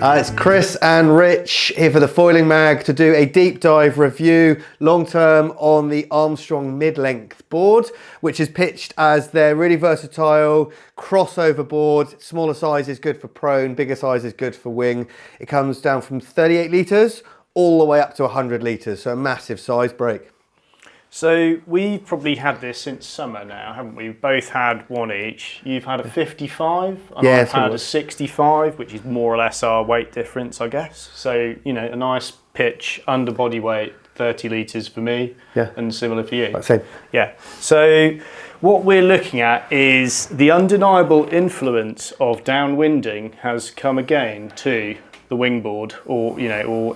It's Chris and Rich here for the Foiling Mag to do a deep dive review long term on the Armstrong Midlength board, which is pitched as their really versatile crossover board. Smaller size is good for prone, bigger size is good for wing. It comes down from 38 litres all the way up to 100 litres, so a massive size break. So we've probably had this since summer now, haven't we? We've both had one each. You've had a 55 and Yeah, I've had a 65, which is more or less our weight difference, I guess. So, you know, a nice pitch, under body weight, 30 litres for me, and similar for you. Same. Yeah. So what we're looking at is the undeniable influence of downwinding has come again to the wing board, or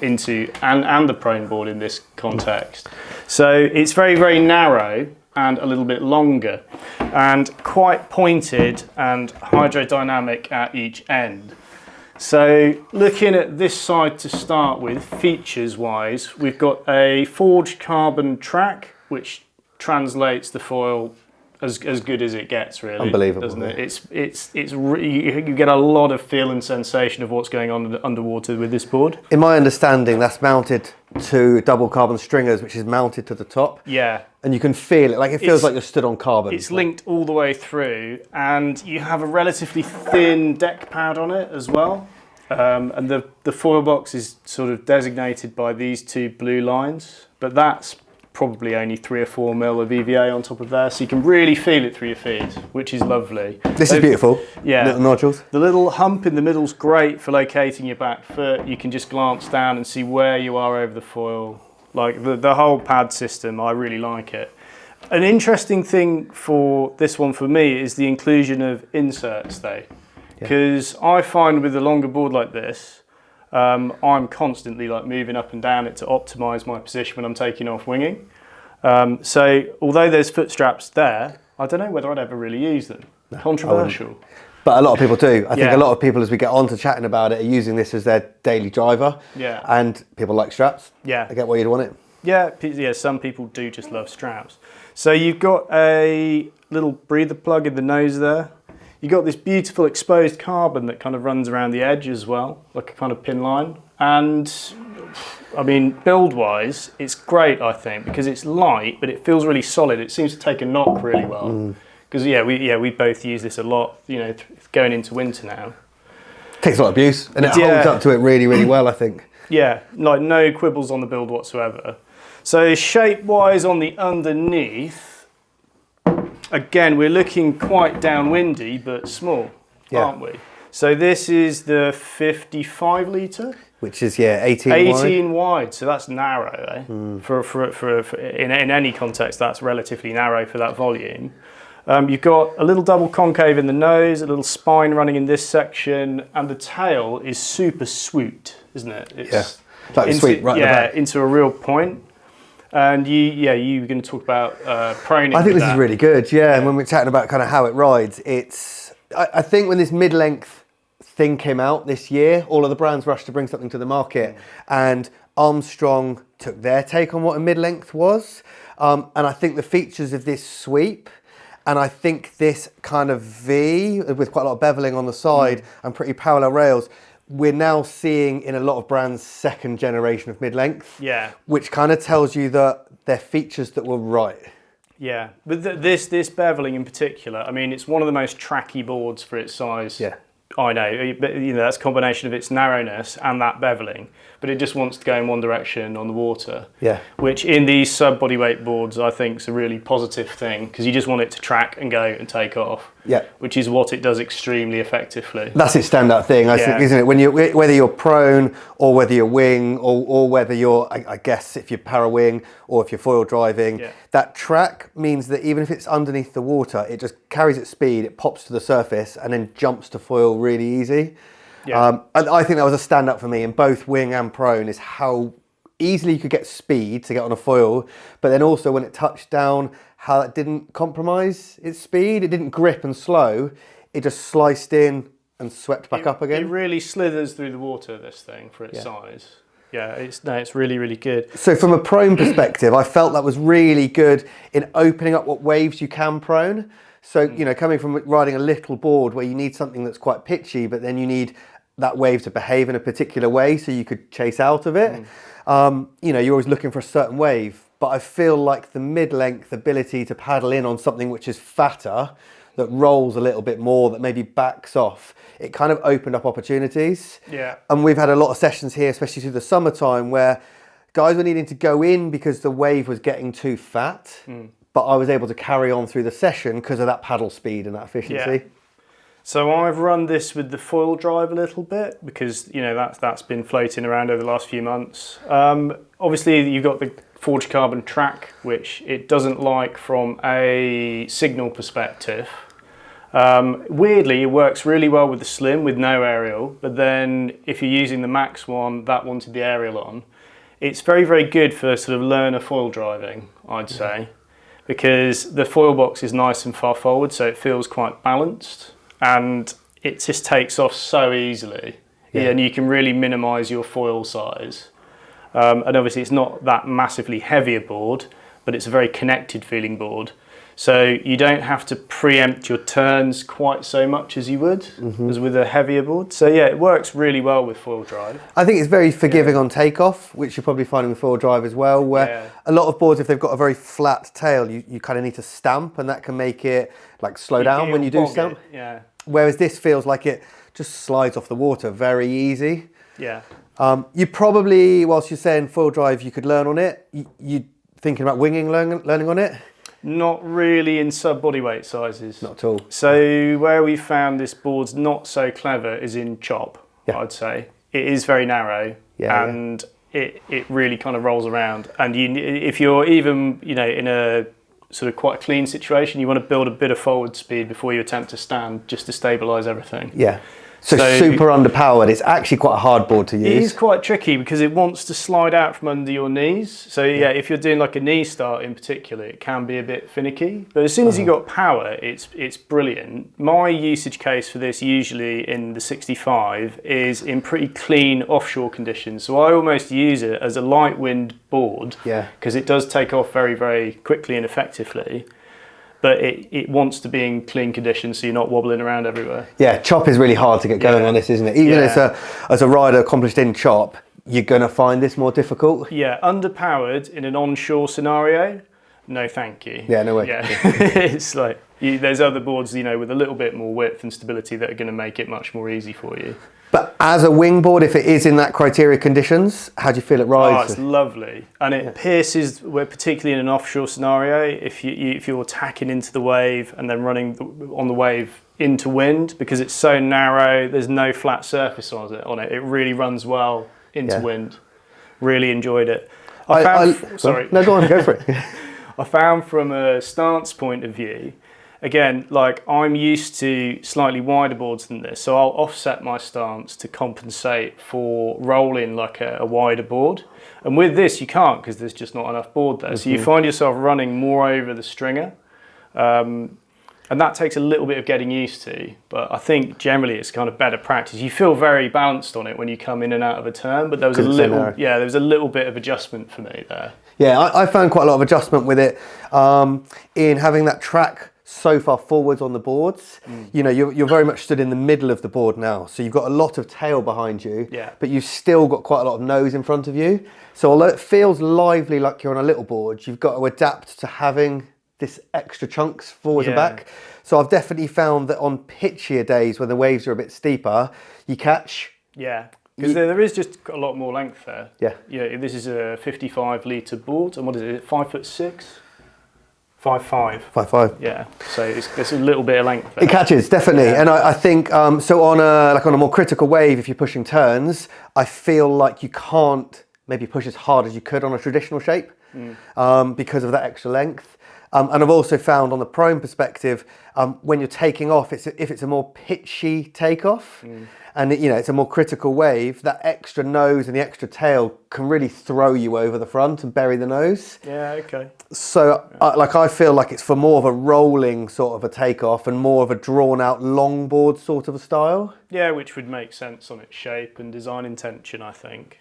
into and the prone board in this context. So it's very, very narrow and a little bit longer and quite pointed and hydrodynamic at each end. So looking at this side to start with, features wise, we've got a forged carbon track which translates the foil as good as it gets, really. Unbelievable, doesn't it? You get a lot of feel and sensation of what's going on underwater with this board. In my understanding, that's mounted to double carbon stringers, which is mounted to the top. Yeah. And you can feel it, like it feels like you're stood on carbon. It's linked all the way through, and you have a relatively thin deck pad on it as well. And the foil box is sort of designated by these two blue lines, but that's probably only 3 or 4 mil of EVA on top of there, so you can really feel it through your feet, which is lovely. This is beautiful. Yeah, little nodules. The little hump in the middle is great for locating your back foot. You can just glance down and see where you are over the foil. Like the whole pad system, I really like it. An interesting thing for this one for me is the inclusion of inserts though, because I find with a longer board like this, I'm constantly like moving up and down it to optimise my position when I'm taking off winging. So although there's foot straps there, I don't know whether I'd ever really use them. Controversial. But a lot of people do. I think a lot of people, as we get on to chatting about it, are using this as their daily driver. Yeah. And people like straps. Yeah. I get why you'd want it. Yeah, some people do just love straps. So you've got a little breather plug in the nose there. You've got this beautiful exposed carbon that kind of runs around the edge as well, like a kind of pin line. And I mean, build-wise, it's great, I think, because it's light, but it feels really solid. It seems to take a knock really well. Because we both use this a lot, going into winter now. Takes a lot of abuse, and it holds up to it really, really well, I think. Yeah, like no quibbles on the build whatsoever. So shape-wise on the underneath, again, we're looking quite downwindy, but small, aren't we? So this is the 55 litre, which is 18 wide. So that's narrow, eh? For in any context, that's relatively narrow for that volume. You've got a little double concave in the nose, a little spine running in this section, and the tail is super swooped, isn't it? It's like a sweep right in the back. Into a real point. And you were going to talk about proning. I think this is really good, and when we're chatting about kind of how it rides, I think when this mid-length thing came out this year, all of the brands rushed to bring something to the market, and Armstrong took their take on what a mid-length was, and I think the features of this sweep, and I think this kind of V with quite a lot of beveling on the side and pretty parallel rails, we're now seeing in a lot of brands' second generation of mid-length, which kind of tells you that they're features that were right. Yeah, but this beveling in particular, I mean, it's one of the most tracky boards for its size. Yeah, I know, but that's a combination of its narrowness and that beveling, but it just wants to go in one direction on the water. Yeah, which in these sub bodyweight boards, I think is a really positive thing, because you just want it to track and go and take off. Yeah, which is what it does extremely effectively. That's its standout thing, I think, isn't it? Whether you're prone or whether you're wing or whether you're, I guess, if you're para wing or if you're foil driving, that track means that even if it's underneath the water, it just carries its speed, it pops to the surface and then jumps to foil really easy. Yeah. I think that was a standout for me in both wing and prone, is how easily you could get speed to get on a foil, but then also when it touched down, how it didn't compromise its speed. It didn't grip and slow. It just sliced in and swept back up again. It really slithers through the water, this thing, for its size. Yeah, it's really, really good. So from a prone perspective, I felt that was really good in opening up what waves you can prone. So, coming from riding a little board where you need something that's quite pitchy, but then you need that wave to behave in a particular way so you could chase out of it. You know, you're always looking for a certain wave, but I feel like the mid-length ability to paddle in on something which is fatter, that rolls a little bit more, that maybe backs off, it kind of opened up opportunities. Yeah. And we've had a lot of sessions here, especially through the summertime, where guys were needing to go in because the wave was getting too fat, but I was able to carry on through the session because of that paddle speed and that efficiency. Yeah. So I've run this with the foil drive a little bit because, you know, that's been floating around over the last few months. Obviously, you've got the forged carbon track, which it doesn't like from a signal perspective. Weirdly, it works really well with the slim with no aerial, but then if you're using the max one, that wanted the aerial on. It's very, very good for sort of learner foil driving, I'd say, because the foil box is nice and far forward, so it feels quite balanced, and it just takes off so easily. Yeah, and you can really minimise your foil size. And obviously it's not that massively heavy a board, but it's a very connected feeling board. So you don't have to preempt your turns quite so much as you would as with a heavier board. So yeah, it works really well with foil drive. I think it's very forgiving on takeoff, which you're probably finding with foil drive as well, where a lot of boards, if they've got a very flat tail, you kind of need to stamp, and that can make it like slow down when you do stamp. Yeah. Whereas this feels like it just slides off the water very easy. Yeah. You probably, whilst you're saying foil drive, you could learn on it. You thinking about winging, learning on it? Not really in sub bodyweight sizes. Not at all. So where we found this board's not so clever is in chop, I'd say. It is very narrow and it really kind of rolls around. And if you're even, you know, in a sort of quite a clean situation, you want to build a bit of forward speed before you attempt to stand just to stabilise everything. Yeah. So super underpowered. It's actually quite a hard board to use. It is quite tricky because it wants to slide out from under your knees. So yeah, if you're doing like a knee start in particular, it can be a bit finicky. But as soon as you've got power, it's brilliant. My usage case for this usually in the 65 is in pretty clean offshore conditions. So I almost use it as a light wind board because it does take off very, very quickly and effectively. But it wants to be in clean conditions so you're not wobbling around everywhere. Yeah, chop is really hard to get going on this, isn't it? Even as a rider accomplished in chop, you're going to find this more difficult. Yeah, underpowered in an onshore scenario, no thank you. Yeah, no way. Yeah, it's like, there's other boards, you know, with a little bit more width and stability that are going to make it much more easy for you. But as a wingboard, if it is in that criteria conditions, how do you feel it rides? Oh, it's lovely. And it pierces, particularly in an offshore scenario, if you're tacking into the wave and then running on the wave into wind, because it's so narrow, there's no flat surface on it. It really runs well into wind. Really enjoyed it. Sorry. No, go on, go for it. I found from a stance point of view, again, like I'm used to slightly wider boards than this, so I'll offset my stance to compensate for rolling like a wider board. And with this, you can't because there's just not enough board there. So you find yourself running more over the stringer. And that takes a little bit of getting used to, but I think generally it's kind of better practice. You feel very balanced on it when you come in and out of a turn, but there was there was a little bit of adjustment for me there. Yeah, I found quite a lot of adjustment with it in having that track so far forwards on the boards. You know, you're very much stood in the middle of the board now, so you've got a lot of tail behind you, but you've still got quite a lot of nose in front of you. So although it feels lively like you're on a little board, you've got to adapt to having this extra chunks forwards and back. So I've definitely found that on pitchier days when the waves are a bit steeper, you catch. Yeah, because there is just a lot more length there. Yeah. This is a 55 litre board, and what is it, 5'6"? 5'5". 5'5". Yeah, so there's a little bit of length there. It catches, definitely. And I think, so on a more critical wave, if you're pushing turns, I feel like you can't maybe push as hard as you could on a traditional shape because of that extra length. And I've also found on the prone perspective, when you're taking off, if it's a more pitchy takeoff, and it's a more critical wave, that extra nose and the extra tail can really throw you over the front and bury the nose. Yeah, okay. So I feel like it's for more of a rolling sort of a takeoff and more of a drawn out longboard sort of a style. Yeah, which would make sense on its shape and design intention, I think.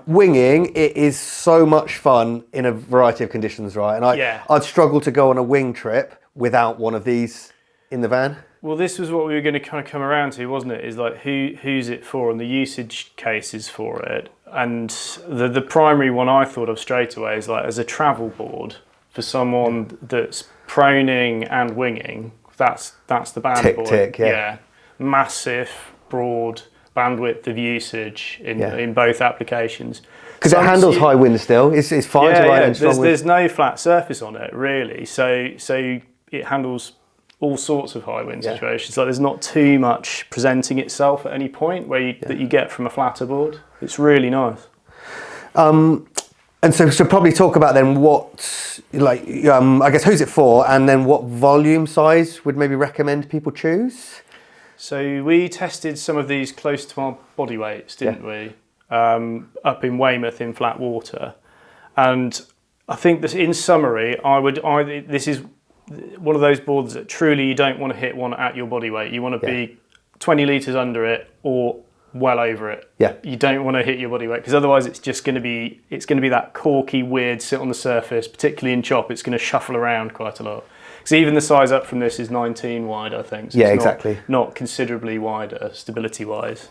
Winging, it is so much fun in a variety of conditions, right? And I'd struggle to go on a wing trip without one of these in the van. Well, this was what we were going to kind of come around to, wasn't it? Is like who's it for and the usage cases for it. And the primary one I thought of straight away is like as a travel board for someone that's proning and winging. That's the band board. Tick, yeah. Massive, broad bandwidth of usage in both applications. Because it handles high wind still. It's fine to ride in strong wind. There's no flat surface on it really, so it handles all sorts of high wind situations. Like there's not too much presenting itself at any point that you get from a flatter board. It's really nice. And so probably talk about then what, I guess who's it for, and then what volume size would maybe recommend people choose? So we tested some of these close to our body weights, didn't we? Up in Weymouth in flat water. And I think that in summary, this is one of those boards that truly you don't want to hit one at your body weight. You want to be 20 litres under it or well over it. Yeah. You don't want to hit your body weight because otherwise it's just going to be that corky, weird sit on the surface, particularly in chop. It's going to shuffle around quite a lot. Because even the size up from this is 19 wide, I think. So it's not considerably wider, stability-wise.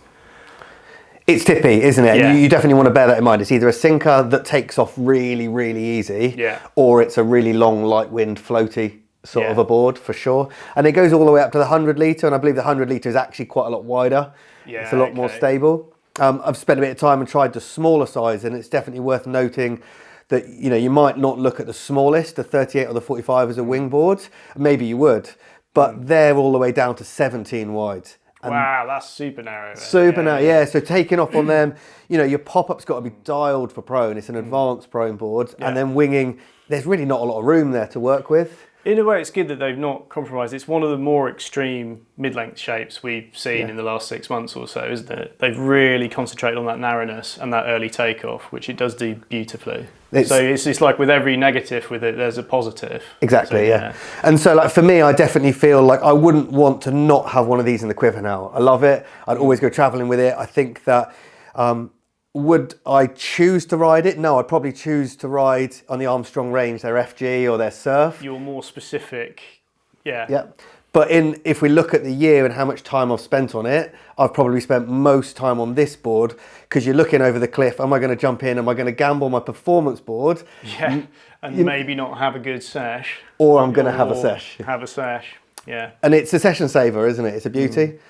It's tippy, isn't it? Yeah. You definitely want to bear that in mind. It's either a sinker that takes off really, really easy, or it's a really long, light wind, floaty sort of a board for sure. And it goes all the way up to the 100 litre, and I believe the 100 litre is actually quite a lot wider. Yeah, it's a lot more stable. I've spent a bit of time and tried the smaller size, and it's definitely worth noting that you might not look at the smallest, the 38 or the 45 as a wing board. Maybe you would, but they're all the way down to 17 wide. Wow, that's super narrow. Super narrow, yeah. So taking off on them, your pop-up's got to be dialed for prone. It's an advanced prone board, and then winging. There's really not a lot of room there to work with. In a way, it's good that they've not compromised. It's one of the more extreme mid-length shapes we've seen in the last 6 months or so, isn't it? They've really concentrated on that narrowness and that early takeoff, which it does do beautifully. So it's like with every negative with it, there's a positive. Exactly, yeah. And so for me, I definitely feel like I wouldn't want to not have one of these in the quiver now. I love it. I'd always go travelling with it. I think that... would I choose to ride it? No, I'd probably choose to ride on the Armstrong range, their FG or their Surf. You're more specific, Yeah. But if we look at the year and how much time I've spent on it, I've probably spent most time on this board because you're looking over the cliff. Am I going to jump in? Am I going to gamble my performance board? Yeah, and maybe not have a good sesh. Or I'm going to have a sesh. Have a sesh, yeah. And it's a session saver, isn't it? It's a beauty.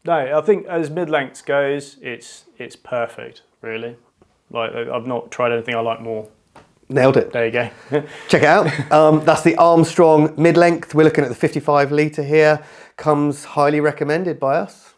No, I think as mid-length goes, it's perfect. Really, I've not tried anything I like more. Nailed it. There you go. Check it out. That's the Armstrong Midlength. We're looking at the 55 litre here. Comes highly recommended by us.